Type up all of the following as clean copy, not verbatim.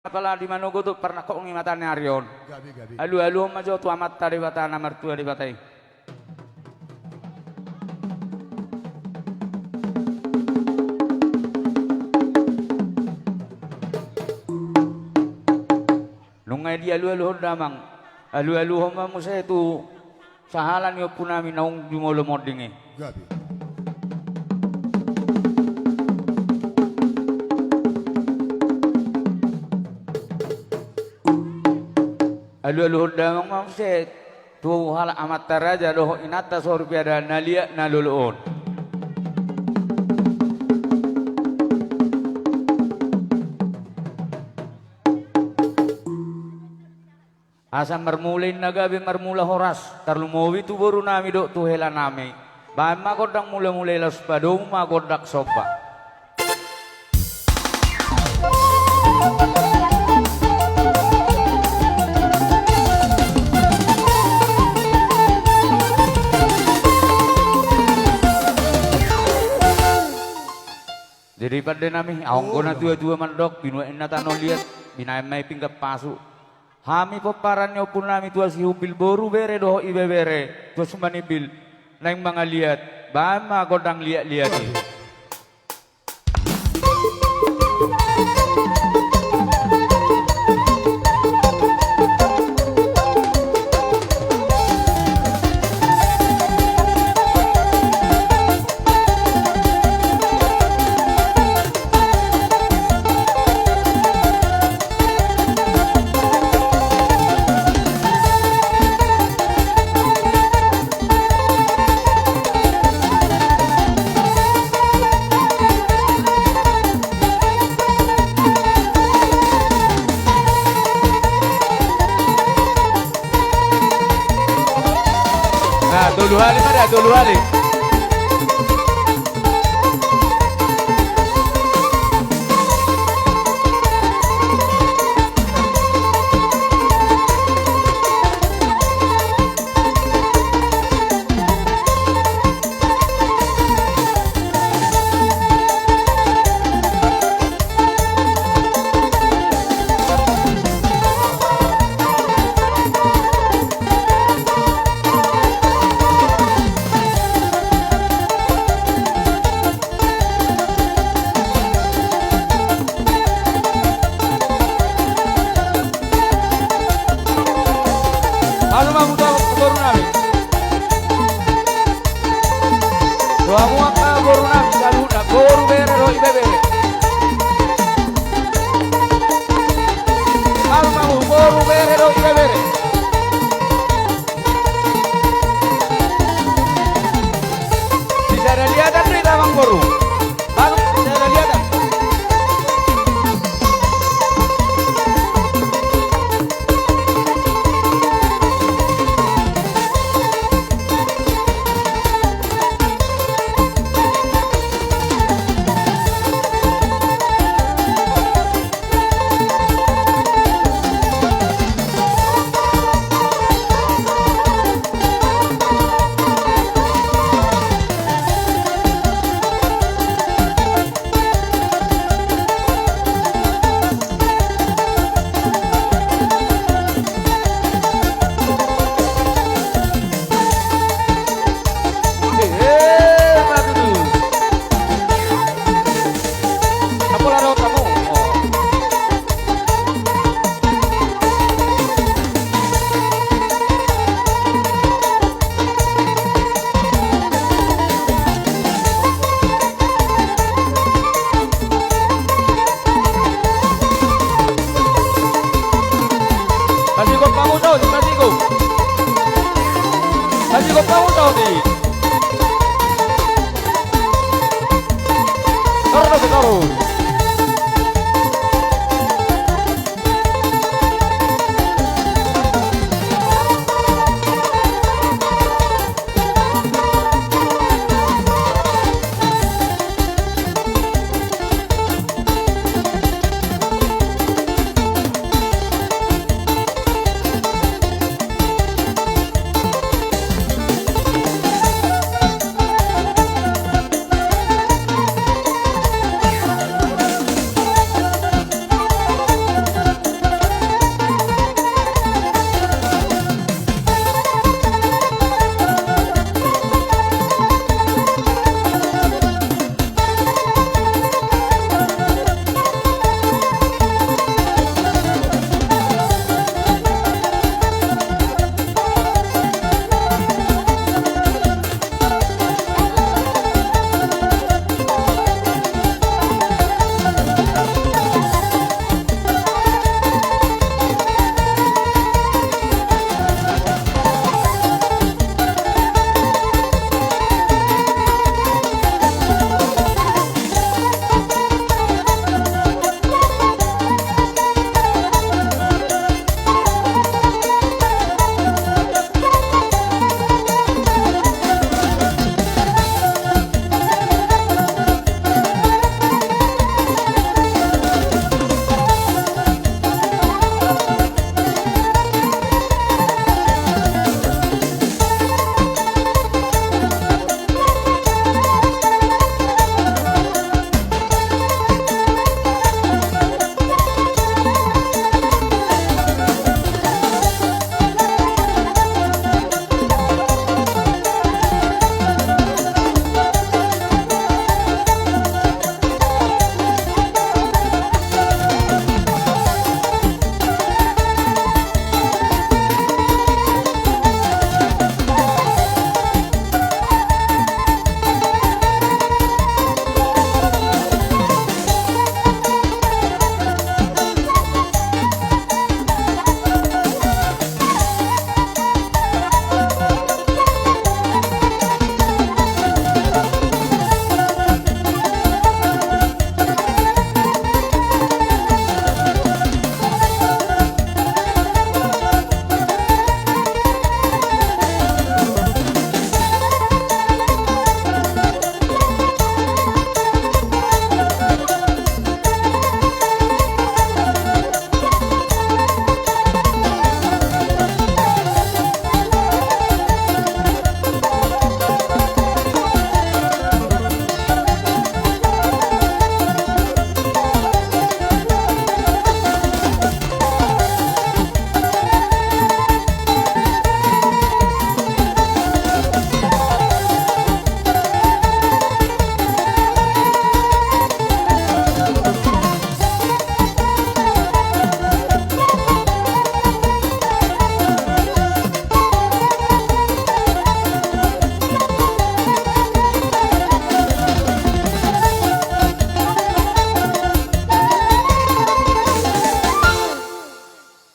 Pala di Manogo tuh pernah kok ngimatan Aryon. Gabi. Alu majo tu amat tadi batana mertua di batai. Nungai di alu damang. Alu homa musa itu sahalan yo punami naung di molo modinge. Gabi. Alu damang mamse tu hal amat taraja doh inata sorupia dan nalia naluluon. Asam mermulin nagabi mermula horas tarlumowi tu baru nami dok tu hela nami bama kodang mula las padong ma kodak sopa. Daripada nami awang kona tua mandok binua enatano liat binai pinggap pasu. Hami peparannya pun nami tua si hubil boru bere doh ibe bere tua sumani bil neng mga liat bama kodang liat Dulu hari.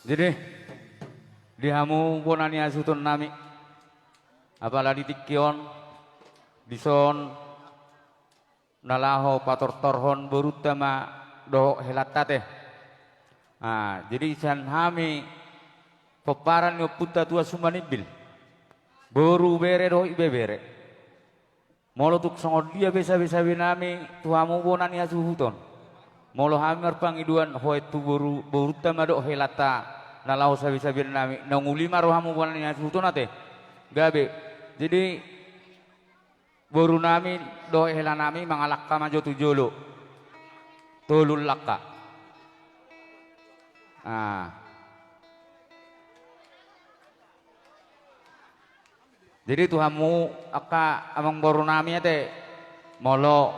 Jadi dihamu ponani asutun nami apalagi tikion dison nalaho pator torhon berutama do helatate. Jadi san hami peparan yo puta tua sumanibil boru bere do ibe bere molo tuk songod dia bisa binami tuamu ponani asuhuton molo hamar pangiduan hoe tu boru utama do helata nalau sabi-sabi nami nangulima rohamu ponani asuhuton ate gabe. Jadi boru nami do helanami mangalakka majo tujolo tolul lakka. Jadi tuhamu aka amang boru nami ate molo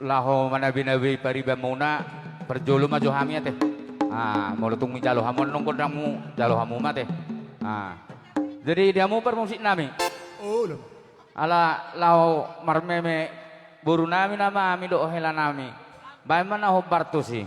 laho manabi-nabi pariba muna perjolo majo hami ate. Molo tung jalo hamon nungkon damu jalo hamu mate. Jadi diamu permusik nami. Ala lao marmeme boru nami nama ami do hela nami. Bagaimana ho partusi?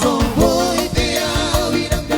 Soy de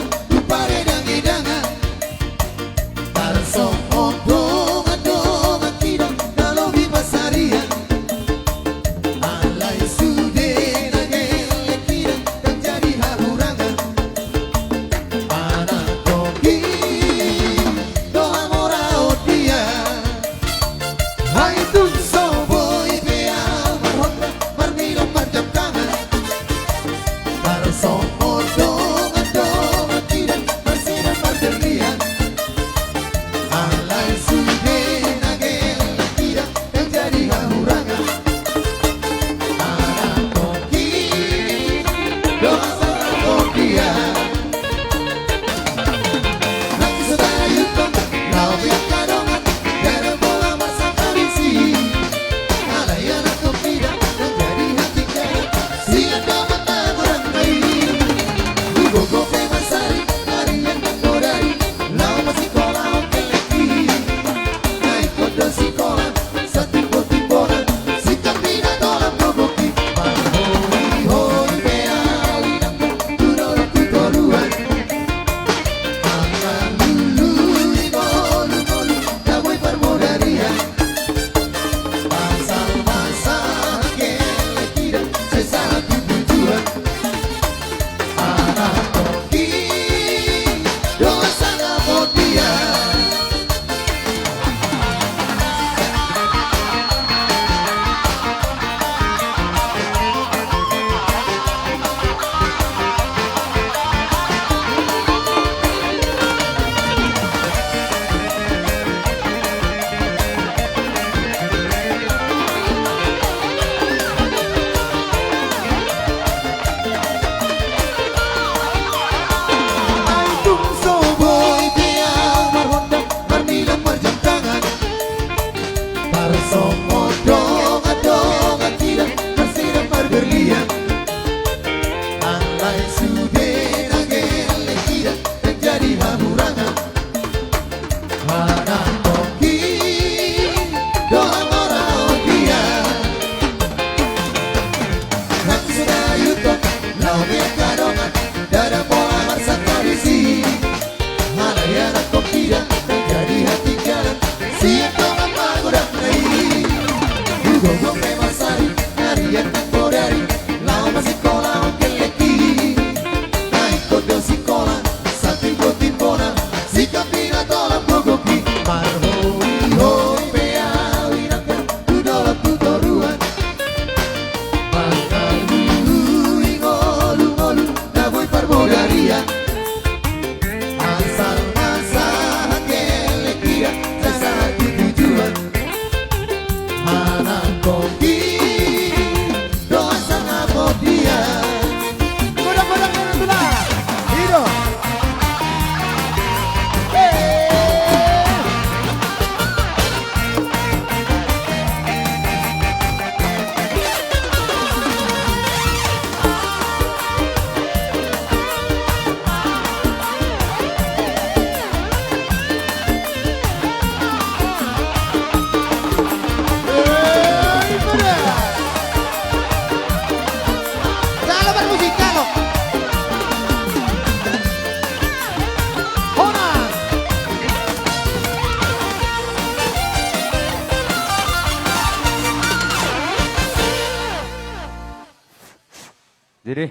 Jadi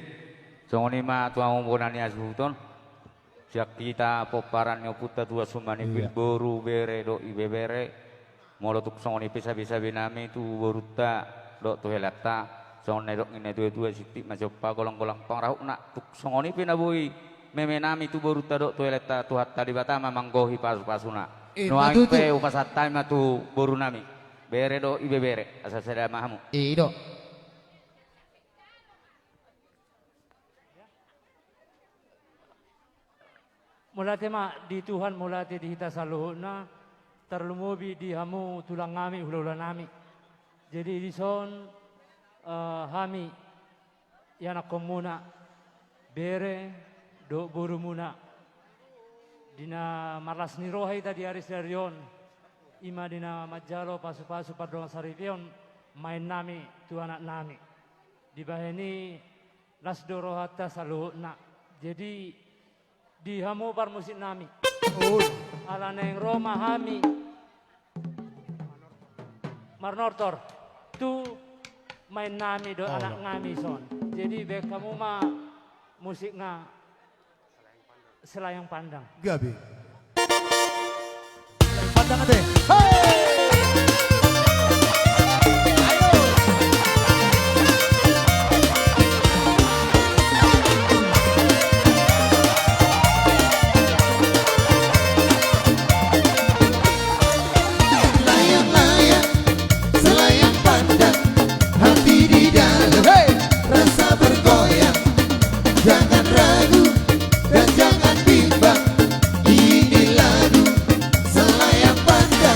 songoni ma tuang umponani asuton siak kita poparan nyo puta tua sumani bilboru bere do ibebere molo tuk songoni bisa binami tu boruta do tu helata songoni dok ini dua siti macopa kolong pangrahuk nak tuk songoni pinabui memenami tu boruta do tu helata tu hatta di batama manggohi pasuna no angpe upasatai ma tu boru nami bere do ibebere asal sada mahamu Ido. Mulate ma di Tuhan mulate di hita saluhuna terlumubi di hamu tulang ngami hula nami. Jadi di son hami yana komuna bere do buru muna dina marlas ni rohai tadi aris darion ima dina majalo pasu padong saripion main nami tu anak nami di baheni las dorohata saluhuna. Jadi di hamu par musik nami ala neng Roma hami marnortor tu main nami do anak ngami son. Jadi bek kamu mah musik nga selayang pandang Gabi. Selayang pandang ate. Hey! Jangan ragu dan jangan bimbang, ini lagu selayang pandang.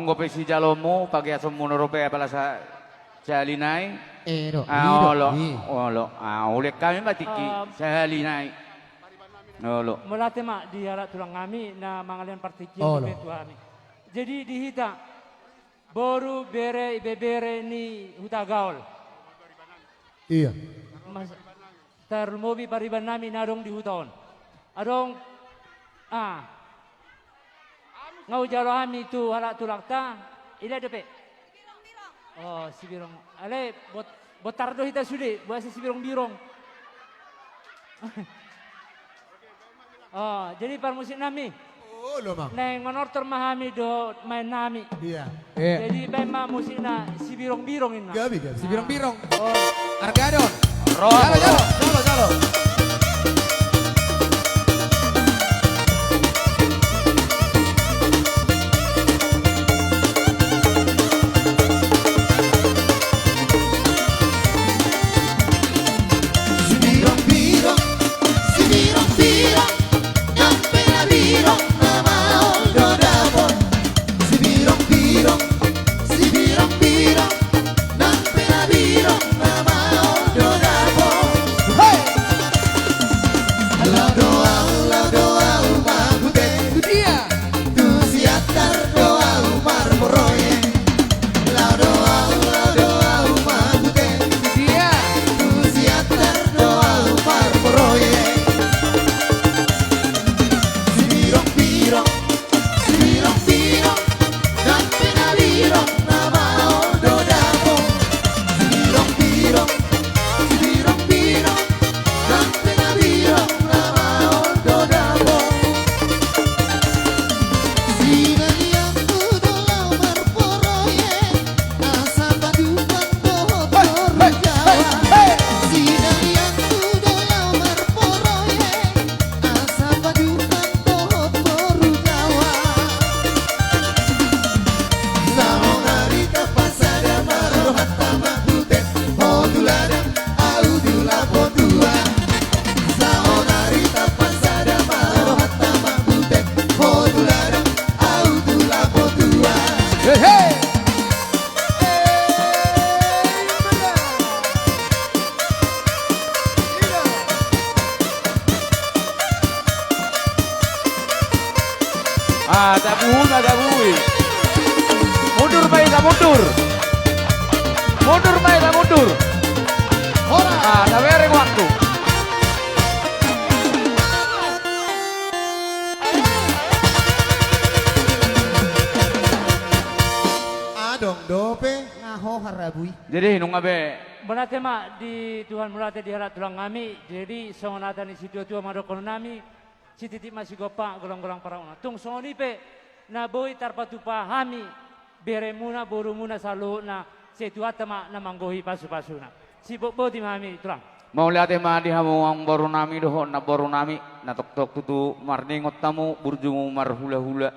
gope si jalomo pagi asam monorope pala sa halinay. Ero. Olo. Oleh kami matiki sa halinay. Olo. Mula tema di halat tulang kami na mangalian partikin Oh, oh, kami. Jadi dihita boru bere bebere ni huta gaul. Iya. Mas termobi pariban nami nadong di huton. Adong ngau jalo kami tu halat tulak ta ila depe. Oh si birong. Ale botar do hita sudi buat si birong-birong. Oh, jadi par musik nami. Oh, lo mang. Neng menortor mahami do main nami. Iya. Jadi memang musik na si birong-birong ini. Gabi. Si birong-birong. Oh, Argadon. Roh. Jalo. Tabuhi. Mundur baiklah mundur. Mundur baiklah mundur. Ora. Bereng waktu. Adong dope ngaho harabui. Jadi hinung abe. Berarti mak di Tuhan berarti di halat tulang kami. Jadi songonatan di situ tua madokon nami. Si titik masih gopak golong-golong para una. Tung songoni pe na boy tarpatu pahami beremuna borumuna salu na setu atama na manggohi pasu-pasuna. Si bobo di mami tulang. Mau lihat emang di hamu ang baru nami doh na baru nami na tok tutu marningot tamu burjungu marhula-hula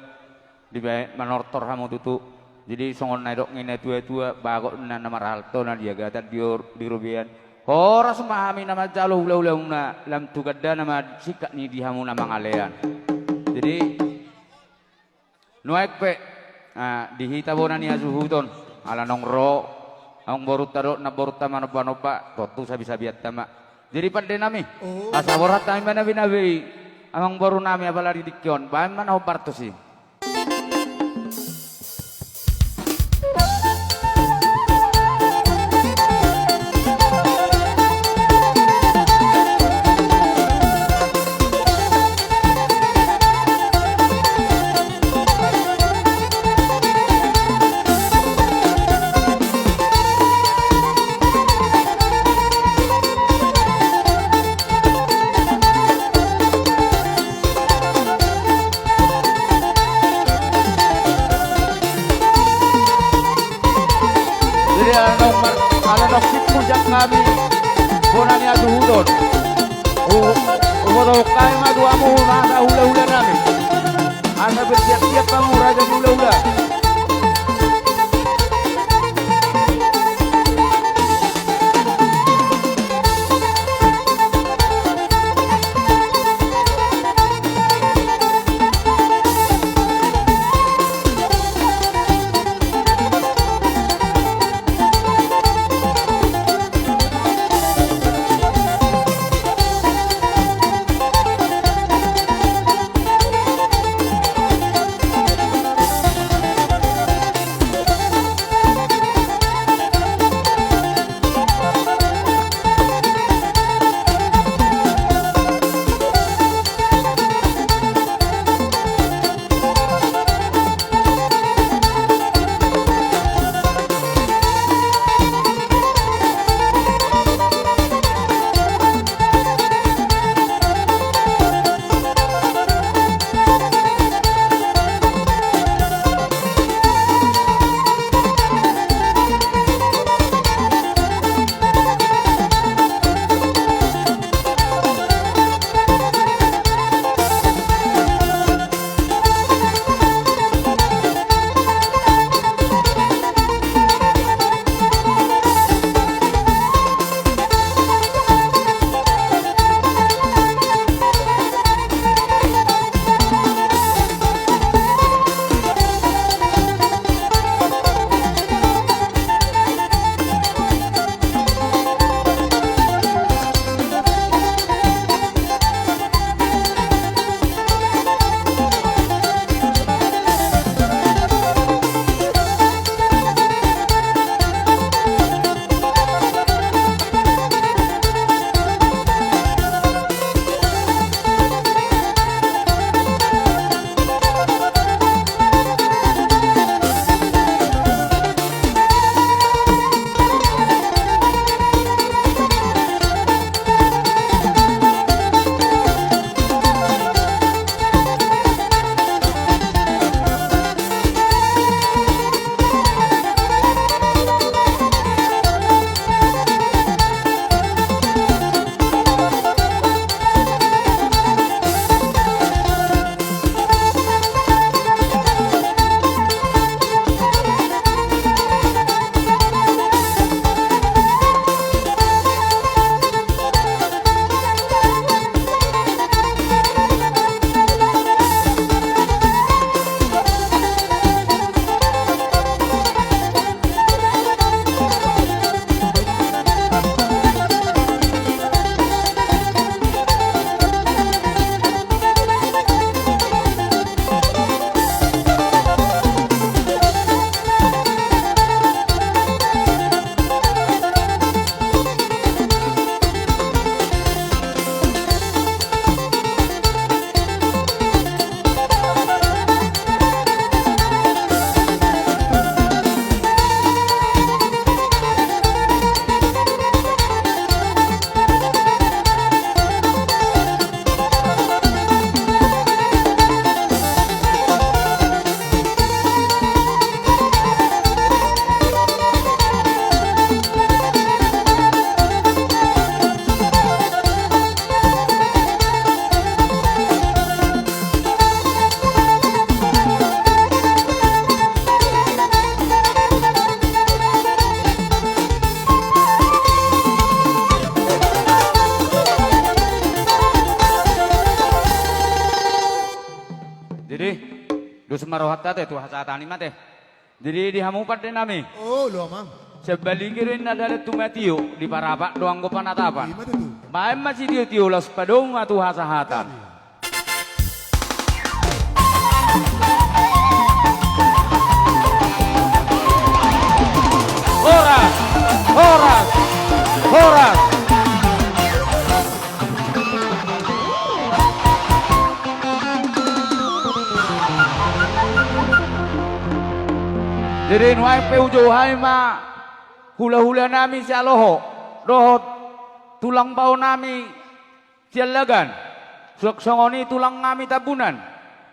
di manortor hamu tutu. Jadi songon naidok ngine tua-tua bagok na marhalto na dia gatan di rubian. Horas memahami nama jalo hula-hula lam tugadda nama sikak ni dihamu nama ngalean. Jadi nuaik pe dihita bona ni azuhuton ala nongro ang borut taro na borut tama nopa totu sabi-sabi at tama. Jadi pandai nami asa borat nami mana binabi ang baru nami apalagi dikyon bahan mana ho partosi. Kami bonani aduhudon umuro kay maduamu nasa hula-hula namin asa bersiap-siap kamu raja hula-hula. barohat tate tu hasatani mate. Jadi di hamu pada nami. Oh, lo mang. Sebalikirin adalah tumatio di parapak doang ko panatapan. Gimana tuh? Maem masih tio las padong atu hasahatan. Horas, horas, horas. Jadi nuai peujo hai ma hula-hula nami si aloho dohot tulang bau nami sialagan suak songoni tulang nami tabunan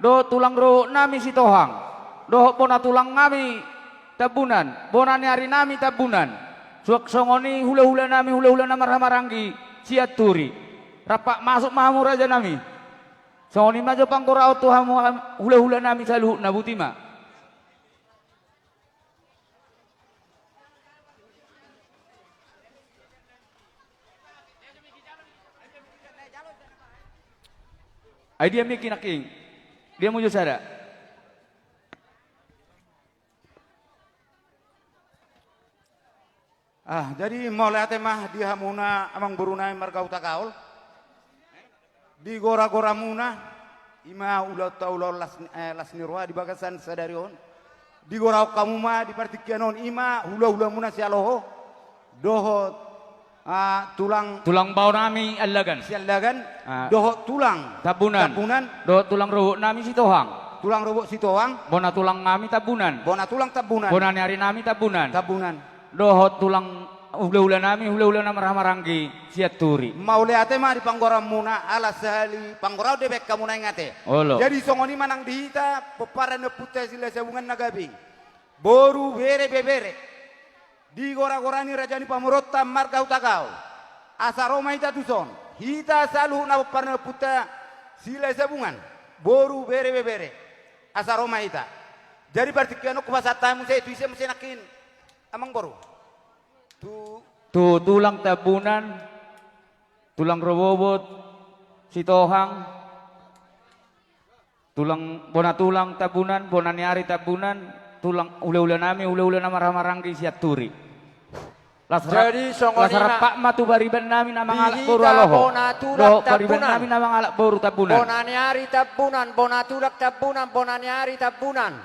do tulang ro nami si tohang do bona tulang nami tabunan bona hari nami tabunan suak songoni hula-hula nami hula-hula namar-hamaranggi siaturi rapak masuk mahamu raja nami songoni majo pangkorao tuhamu hula-hula nami saluh nabutima. Ay dia mikin aking. Dia mau jusara. Jadi mulai temah di hamuna amang berunai marga utakaol. Di gora-gora muna ima ulat taulol las nirwa di bagasan sadarion. Di gora kamu ma di partikianon ima hula-hula muna si aloho. Dohot tulang bau nami alagan sialagan dohot tulang tabunan dohot tulang robo nami si tohang tulang robo si tohang bona tulang nami tabunan bona tulang tabunan bona hari nami tabunan dohot tulang hula-hula nami hula-hula namar-hamaranggi siaturi maule ate mah di panggora muna ala sehali panggora debek kamu ngate jadi songoni manang dihita peparan putih sila sabungan nagabi boru bere bebere di gora-gorani rajani pamurota marga utakau asa Roma ita tuson hita salu na parna puta sila sabungan boru bere bere asa Roma ita jadi berarti kiano kubasatamu saya itu saya mesenakin amang boru tu tulang tabunan tulang robobot si tohang tulang bona tulang tabunan bona niari tabunan tulang ula-ula nami ula-ula namar-hamaranggi siaturi Jadi songoni pak matu bariban nami nama ngalak boru aloho. Do bariban nami nama ngalak boru tabunan. Bonani hari tabunan, bonatulak tabunan, bonani hari tabunan.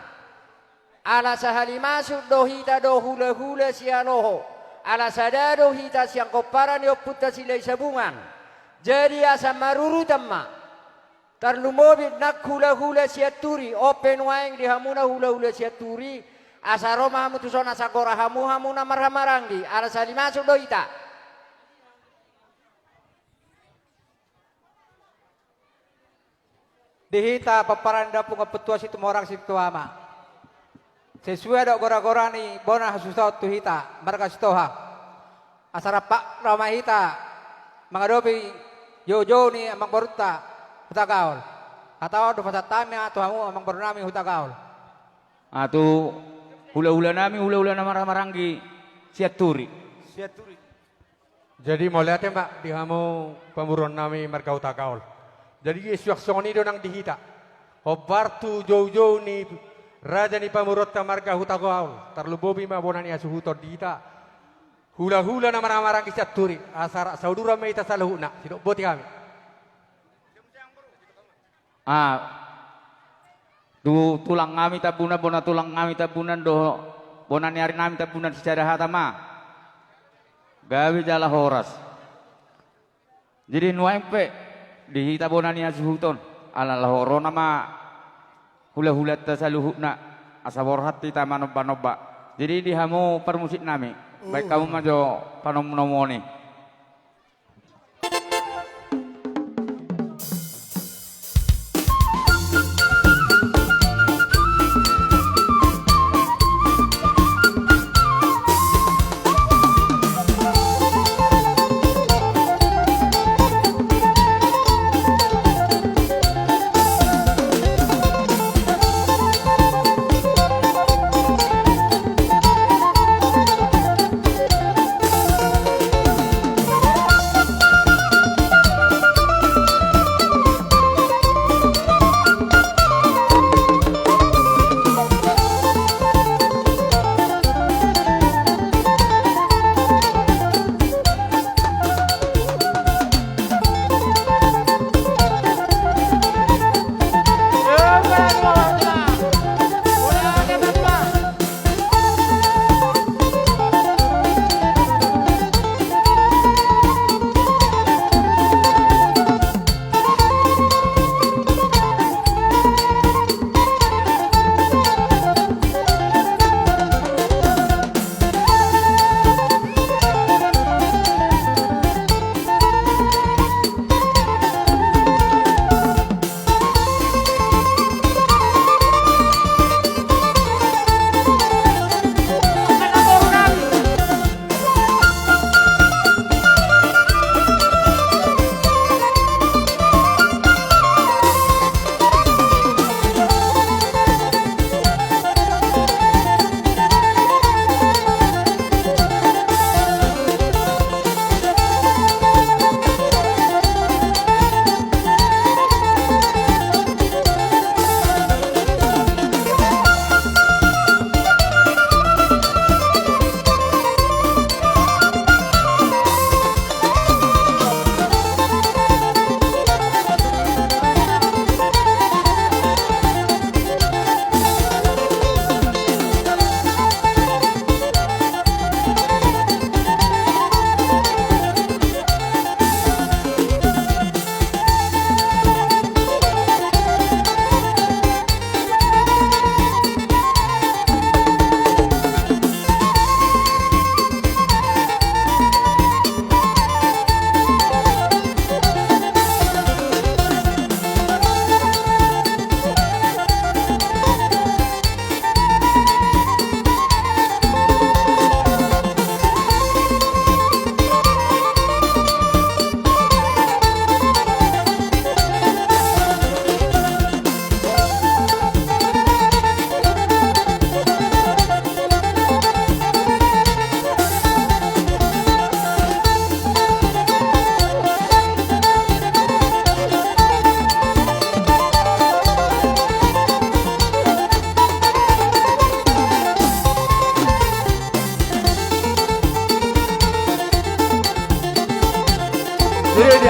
Ala sahali masuk do hita do hula-hula si aloho. Ala sadado hita siang koparan yo puta silai sabungan. Jadi asa maruru tamma. Tarlumobit nak hula-hula siaturi. Open waing di hamuna hula-hula siaturi. Asa Roma hamu tuson asa gora hamu namar-hamaranggi ala sali masuk doita dihita paparan dapung kepetua situ orang situ ama sesuai dok gora-gora ni bona hasusau tu hita marga sitoha asara pak Roma hita mangadopi jojo ni amang baruta hutagaul atau do fasatami atau hamu amang barunami hutagaul atau hula-hula nami hula-hula namar-hamaranggi siaturi. Jadi mulai mbak di hamu pamuron nami marga utakaol. Jadi isyuaksoni do nang dihita. Hobartu jauh-jauh ni raja ni pamurot ta marga utakaol. Tarlubobi ma bonani asuhutor dihita. Hula-hula namar-hamaranggi siaturi. Asar saudura meita saluhuna. Tidak boti kami. Tu tulang ngami tabunan bona tulang ngami tabunan do bona niari nami tabunan secara hatama gawe jala horas jadi nuempe di tabona ni asuhuton ala lahoro nama hula-hula tasaluhuna asaborhat ta manoba-noba jadi di hamu permusik nami baik kamu majo panom-nomoni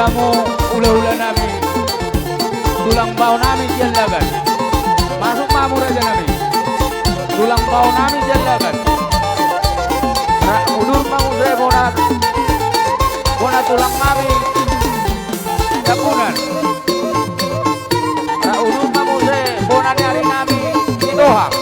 dihamu ula-ula nami tulang bau nami jalagan masuk mamur aja nami tulang bau nami jalagan udur mau saya bona tulang nami kapunan udur mau saya bona nyari nami di dohang.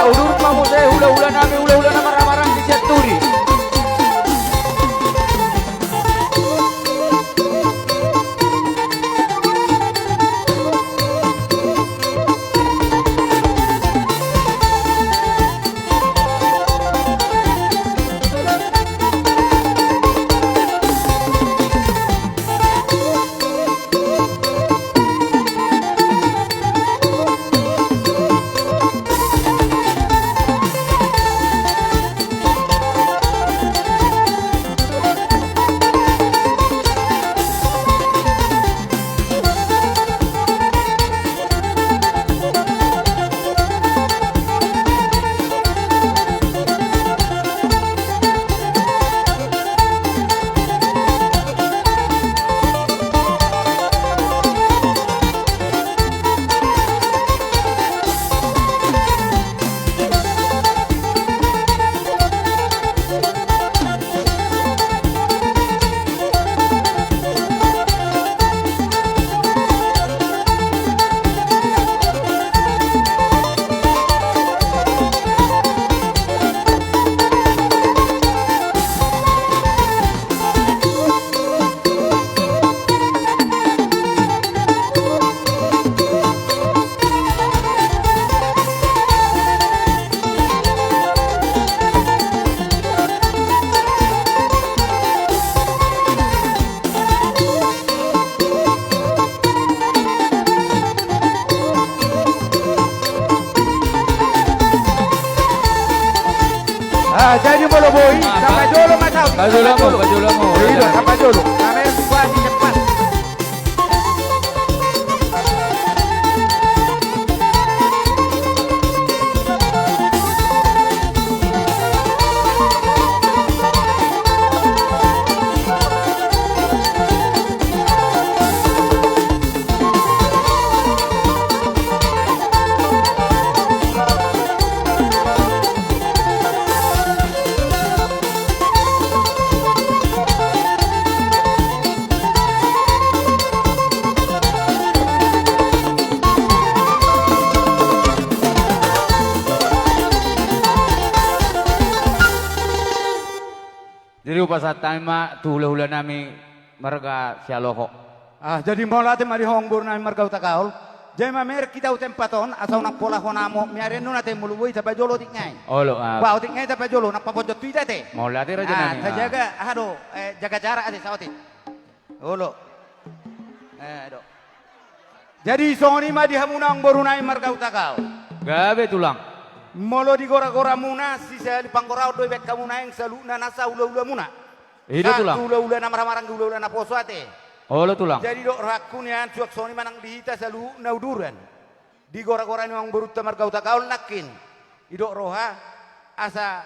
Udur mamu saya hula-hula nami marah-marah di jaturi. Jadi bolo boy, sampai dulu macam. Baju lamo. Iya, sampai dulu. Kami buat di cepat. Jadi upasa taima tu hula-hula nami marga sialoko. Jadi mola te mari hongbur nami marga utakaul. Jadi mamer kita utempaton asal nak pola honamo miare nuna te mulubui tapi jolo tingai. Olo Ba tingai tapi jolo nak papojot tuita te. mola te raja nami. Jaga jaga jarak ade sawati. Olo. Aduh. Jadi soni mah dihamunang boru nami marga utakaul. Gabe tulang. Molo di gora-gora muna si saya di panggorau doi bek kamu naeng saluna nasa ula-ula muna. Itu tulang. Ula-ula na marang-marang ula-ula na poso ate. Olo tulang. Jadi dok rakunian cuak soni manang dihita salu na uduran. Di gora-gora ni wang berutta marga utakaul nakin. Idok roha asa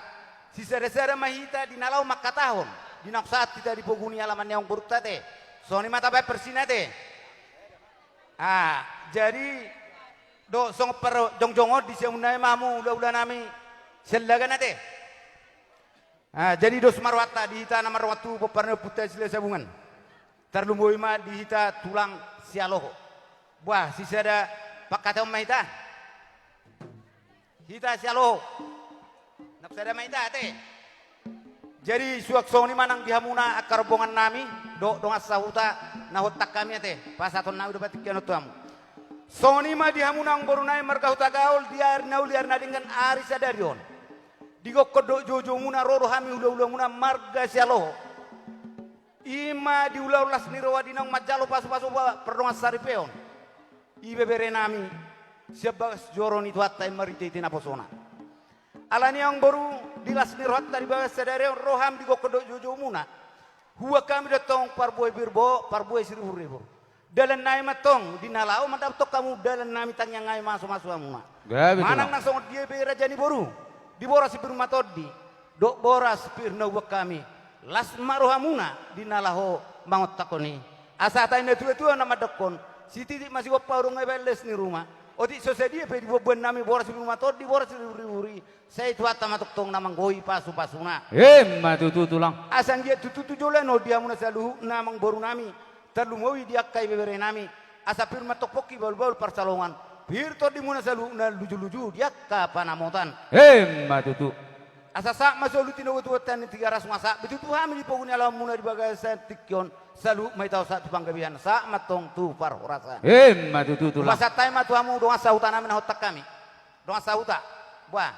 si sere-sere mahita di nalau makatahon. Di nafsat kita di poguni alaman yang berutta te. Soni mata bae persina te. Jadi do song per jong-jongot di seunai mamu ula-ula nami selaga nate. Jadi dos marwata dihita nama marwatu peparna putih sila sabungan. Terlumbui ma dihita tulang sialoho. Buah sisa ada pak kata mahita. Hita sialoho. Nak sada mahita te. Jadi suak soni manang dihamuna akar bongan nami do dongas sahuta nahotak kami te. Pasaton na udah batik kiano tuamu. Soni ma dihamunang borunai markahuta gaul diar dengan ari sadarion. Digo kodok jojo muna roro hami ula muna marga sialoho. Ima diulah-ulas nirawa dinang majalo pasu-pasu perdongas saripeon. Ibe bere nami sebab joroni tuatai marite tina posona. Alani yang baru dilas nirhat dari bawah sadarion roham digo kodok jojo muna. Hua kami datang parboy birbo parboy siribur. Dalan nai matong dinalau madap tok kamu dalan nami tanya ngai masuk amuna. Manang nang songot dia be rajani boru. Di boras sipir matodi. Dok boras sipir na kami. Las marohamuna dinalaho mangot takoni. Asa taina tua nama dokon. Si titik masih wapa urung ngebeles ni rumah. Oti sosedia pe di boban nami boras sipir matodi boras sipir. Saya tua tamatok tong namang goi pasu-pasuna. Matutu tulang. Asan dia tutu joleno dia muna saluhu namang boru nami. Terlumowi dia kai bebere nami asa firma topoki bal-bal parsalongan bir to di muna salu na luju-luju dia ka panamotan matutu asa sa masolu tino wetuatan 300 masa betutu hami di poguni alam muna di bagasan tikyon salu mai tau sa panggabihan sa matong tu par rasa matutu tulang masa tay matu hamu doa sauta nami na hotak kami doa sauta buah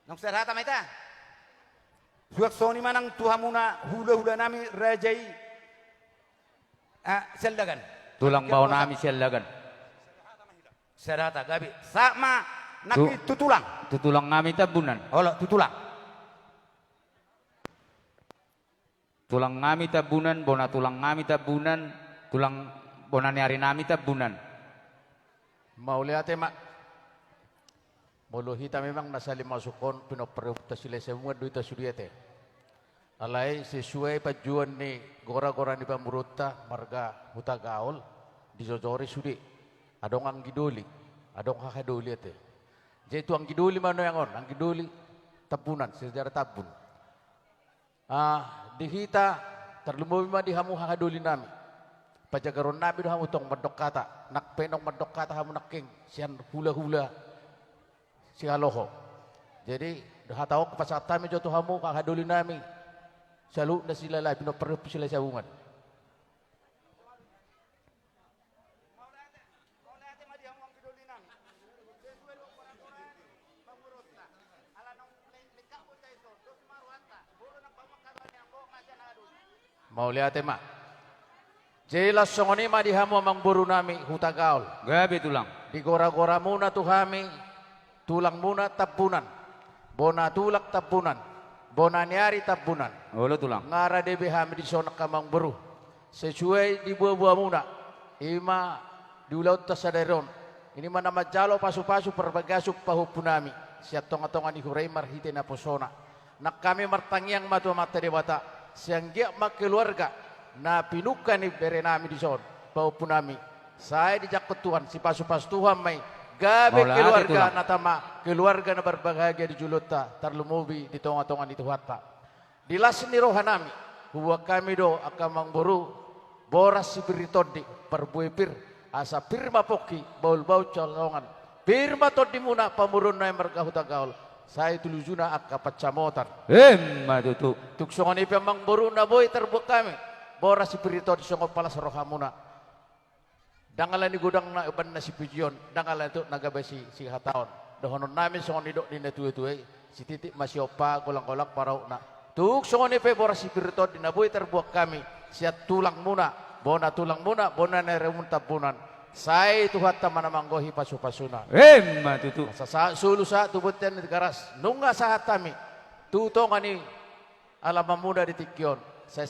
nong serata maita suak soni manang tu hamuna hula-hula nami rajai selagan tulang bau nami selagan serata gabi sama nak tutulang nami tabunan tutulang tulang nami tabunan bona tulang nami tabunan tulang bona hari nami tabunan mau lihat mak bolo hita memang nasa lima sukon pinoperta sila semua duita sudiate alai sesuai pajuan ni gora-gora ni pamurutta marga huta gaul di jojori sudi adong ang gidoli adong kakadoli ate jadi tu ang gidoli mano yang on ang gidoli tabunan sejarah tabun di hita terlumui ma di hamu kakadoli nami pajagaron nami do hamu tong madok kata nak penong madok kata hamu naking sian hula-hula si haloho jadi hatao pasatami joto hamu kakadoli nami selalu na sila lahat, pinaparup sila sa bungan. Mau lihat ma. Jelas songoni ma dihamu amang buru nami huta gaul. Gabi tulang. Di gora-gora muna tuhami tulang muna tabunan. Bona tulak tabunan. Bonaniari tabunan. Olo tulang. Ngara debe hami di sonak kamang beru. Sesuai di buah-buah muna. Ima di ulaut tasadaron. Ini mana majalo pasu-pasu perbagasuk pahupunami. Siat tonga-tonga di hurai marhite na posona. Nak kami martangiang matu mata dewata. Siang dia mak keluarga. Na pinukan ni berenami di son. Pahupunami. Saya dijakut Tuhan. Si pasu-pasu Tuhan mai. Gabe keluarga natama keluarga na berbahagia di julota tarlumubi di tonga-tonga di Tuhan. Dilas ni rohanami huwa kami do akamang boru boras si biritodi perbuipir asa pirma poki baul bau colongan pirma todi muna pamurun na marga huta gaul saya tulujuna akapacamotan matutu tuksongan ipamang boru na boy terbuka kami boras si biritodi songop palas rohamuna. Dangalan di gudang na iban na si Pijion, dangalan itu nagabasi si hataon. Dohonon namin songon nidok di natuwe-tuwe, si titik masih opa golak-golak parau na. Tuk songon ni pebora si Pirito di nabuhi terbuak kami, siat tulang muna, bona neremun tabunan. Saya itu hatta mana manggohi pasu-pasuna. Matutu. Sa sulu sa tubuten di garas, nungga sa hatami. Tutong ani alam muda di tikyon. Saya